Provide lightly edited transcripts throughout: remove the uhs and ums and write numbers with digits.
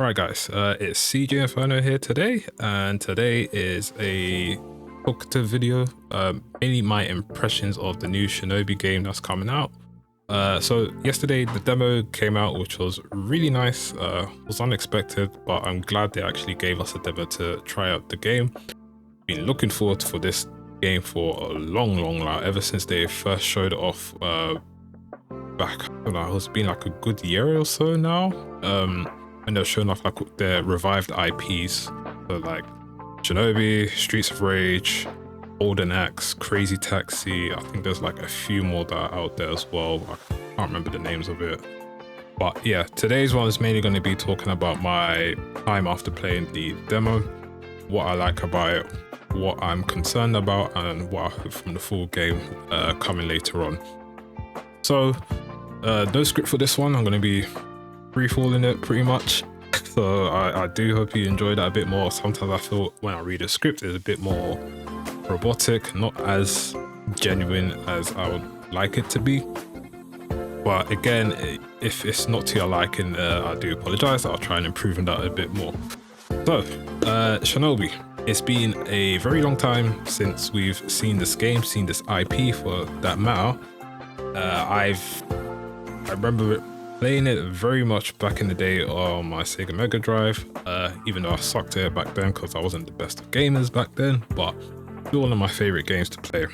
Alright guys, it's CJ Inferno here today, and today is a talkative video, mainly my impressions of the new Shinobi game that's coming out. So yesterday the demo came out, which was really nice, was unexpected, but I'm glad they actually gave us a demo to try out the game. Been looking forward for this game for a long while, ever since they first showed it off back, I don't know, it's been like a good year or so now. And they're showing off like their revived IPs, so like Shinobi, Streets of Rage, Golden Axe, Crazy Taxi. I think there's like a few more that are out there as well. I can't remember the names of it. But yeah, today's one is mainly going to be talking about my time after playing the demo, what I like about it, what I'm concerned about, and what I hope from the full game coming later on. So no script for this one. I'm going to be free-falling it pretty much. So I do hope you enjoy that a bit more. Sometimes I feel when I read a script it's a bit more robotic, not as genuine as I would like it to be. But again, if it's not to your liking, I do apologize. I'll try and improve on that a bit more. So Shinobi, it's been a very long time since we've seen this game, seen this IP for that matter. I remember playing it very much back in the day on my Sega Mega Drive, even though I sucked at it back then because I wasn't the best of gamers back then, but still one of my favorite games to play.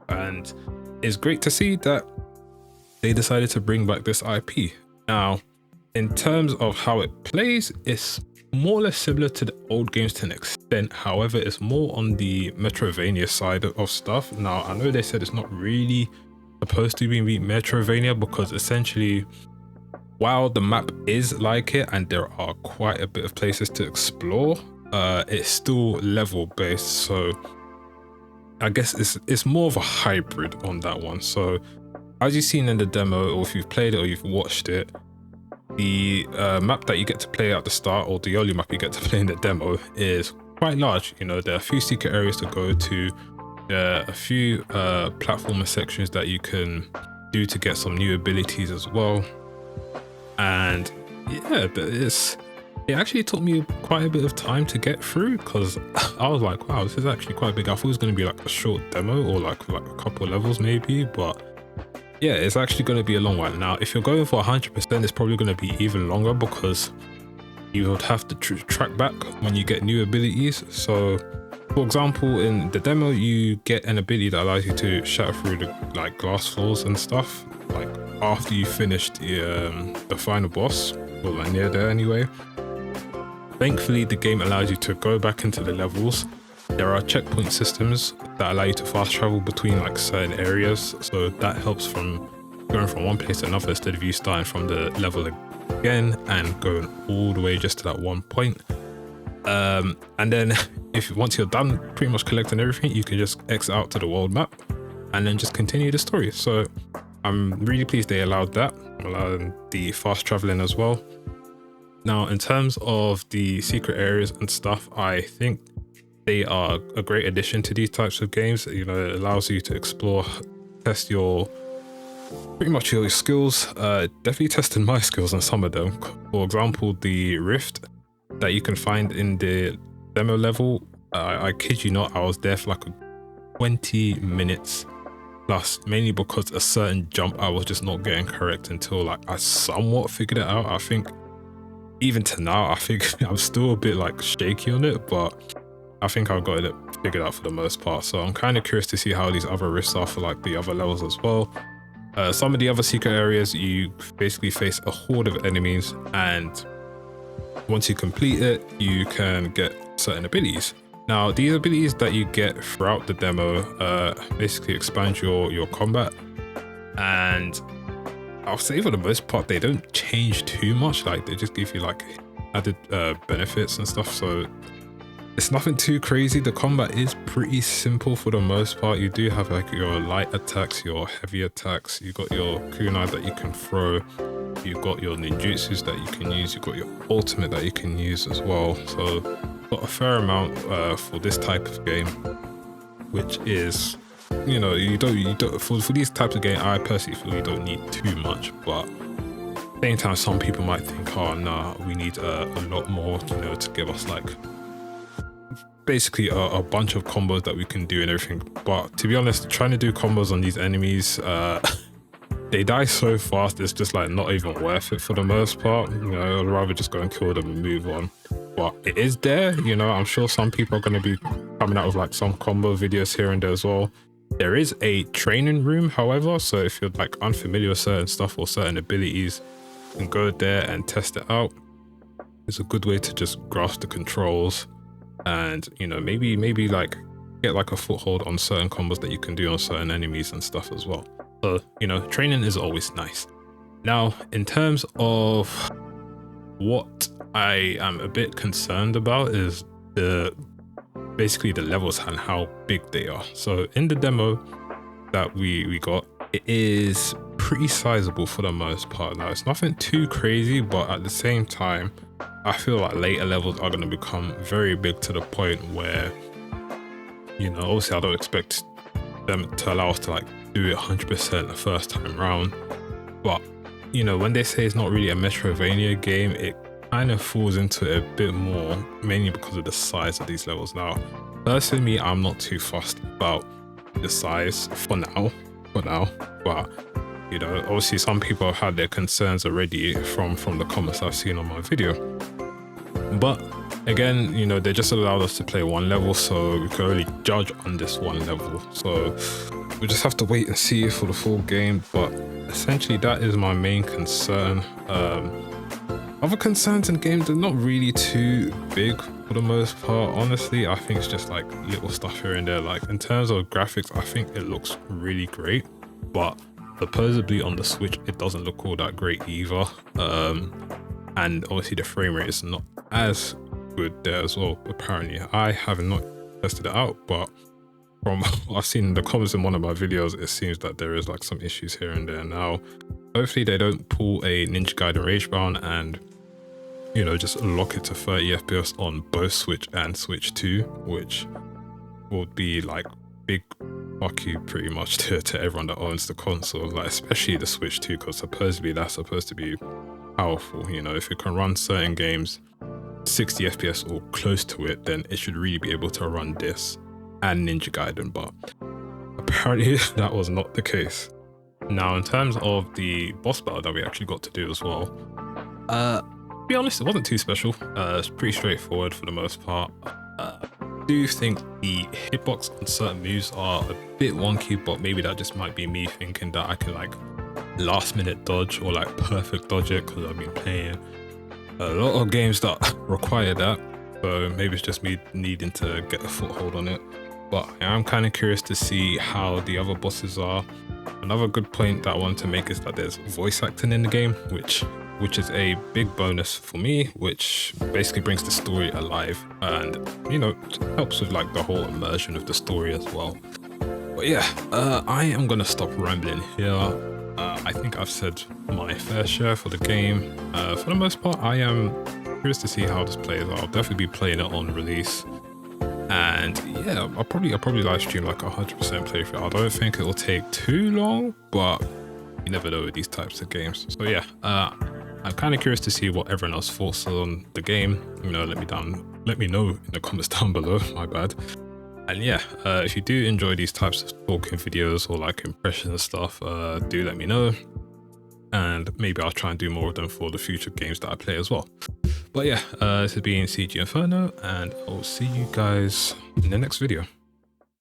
And it's great to see that they decided to bring back this IP. Now, in terms of how it plays, it's more or less similar to the old games to an extent. However, it's more on the Metrovania side of stuff. Now, I know they said it's not really supposed to be Metrovania because essentially, while the map is like it and there are quite a bit of places to explore, it's still level based. So I guess it's more of a hybrid on that one. So as you've seen in the demo, or if you've played it or you've watched it, the map that you get to play at the start, or the only map you get to play in the demo, is quite large. You know, there are a few secret areas to go to, there are a few platformer sections that you can do to get some new abilities as well. And yeah, it actually took me quite a bit of time to get through because I was like, wow, this is actually quite big. I thought it was going to be like a short demo or like a couple levels maybe, but yeah, it's actually going to be a long one. Now, if you're going for 100%, it's probably going to be even longer because you would have to track back when you get new abilities. So for example, in the demo, you get an ability that allows you to shatter through the like glass floors and stuff, like after you finish the final boss, or like near there anyway. Thankfully, the game allows you to go back into the levels. There are checkpoint systems that allow you to fast travel between like certain areas, so that helps from going from one place to another instead of you starting from the level again and going all the way just to that one point. And then once you're done pretty much collecting everything, you can just exit out to the world map and then just continue the story. So I'm really pleased they allowed that, allowing the fast traveling as well. Now, in terms of the secret areas and stuff, I think they are a great addition to these types of games. You know, it allows you to explore, test pretty much your skills. Definitely tested my skills on some of them. For example, the rift that you can find in the demo level, I kid you not, I was there for like 20 minutes plus, mainly because a certain jump I was just not getting correct until like I somewhat figured it out. I think even to now, I think I'm still a bit like shaky on it, but I think I've got it figured out for the most part. So I'm kind of curious to see how these other rifts are for like the other levels as well. Some of the other secret areas, you basically face a horde of enemies, and once you complete it, you can get certain abilities. Now, these abilities that you get throughout the demo basically expand your combat, and I'll say for the most part they don't change too much. Like they just give you like added benefits and stuff, so it's nothing too crazy. The combat is pretty simple for the most part. You do have like your light attacks, your heavy attacks, you got your kunai that you can throw, you've got your ninjutsus that you can use, you've got your ultimate that you can use as well. So got a fair amount for this type of game, which is, you know, you don't for these types of game, I personally feel you don't need too much, but Same time, some people might think, oh nah, we need a lot more, you know, to give us like basically a bunch of combos that we can do and everything. But to be honest, trying to do combos on these enemies, they die so fast, it's just like not even worth it for the most part. You know, I'd rather just go and kill them and move on. But it is there, you know, I'm sure some people are going to be coming out with like some combo videos here and there as well. There is a training room, however, so if you're like unfamiliar with certain stuff or certain abilities, you can go there and test it out. It's a good way to just grasp the controls and, you know, maybe like get like a foothold on certain combos that you can do on certain enemies and stuff as well. So, you know, training is always nice. Now, in terms of what I am a bit concerned about is basically the levels and how big they are. So in the demo that we got, it is pretty sizable for the most part. Now, it's nothing too crazy, but at the same time, I feel like later levels are going to become very big to the point where, you know, obviously I don't expect them to allow us to like do it 100% the first time round, but you know, when they say it's not really a Metroidvania game, it kind of falls into it a bit more, mainly because of the size of these levels. Now, personally, I'm not too fussed about the size for now, but you know, obviously some people have had their concerns already from the comments I've seen on my video. But again, you know, they just allowed us to play one level, so we can only judge on this one level. So we just have to wait and see for the full game. But essentially, that is my main concern. Other concerns in games are not really too big for the most part. Honestly, I think it's just like little stuff here and there. Like in terms of graphics, I think it looks really great, but supposedly on the Switch, it doesn't look all that great either. And obviously the frame rate is not as good there as well. Apparently, I have not tested it out, but from what I've seen in the comments in one of my videos, it seems that there is like some issues here and there. Now, hopefully they don't pull a Ninja Gaiden Ragebound and, you know, just lock it to 30 FPS on both Switch and Switch 2, which would be like big fuck you pretty much to everyone that owns the console, like especially the Switch 2, because supposedly that's supposed to be powerful. You know, if it can run certain games 60 FPS or close to it, then it should really be able to run this and Ninja Gaiden, but apparently that was not the case. Now, in terms of the boss battle that we actually got to do as well, to be honest, it wasn't too special. It's pretty straightforward for the most part. I do think the hitbox on certain moves are a bit wonky, but maybe that just might be me thinking that I can like last minute dodge or like perfect dodge it, because I've been playing a lot of games that require that, so maybe it's just me needing to get a foothold on it. But I am kind of curious to see how the other bosses are. Another good point that I want to make is that there's voice acting in the game, which is a big bonus for me, which basically brings the story alive and, you know, helps with like the whole immersion of the story as well. But yeah, I am gonna stop rambling here. I think I've said my fair share for the game. For the most part, I am curious to see how this plays. I'll definitely be playing it on release. And yeah, I'll probably live stream like 100% playthrough. I don't think it will take too long, but you never know with these types of games. So yeah, I'm kind of curious to see what everyone else thoughts on the game. You know, let me know in the comments down below. My bad. And yeah, if you do enjoy these types of talking videos or like impressions and stuff, do let me know. And maybe I'll try and do more of them for the future games that I play as well. But yeah, this has been CG Inferno, and I'll see you guys in the next video.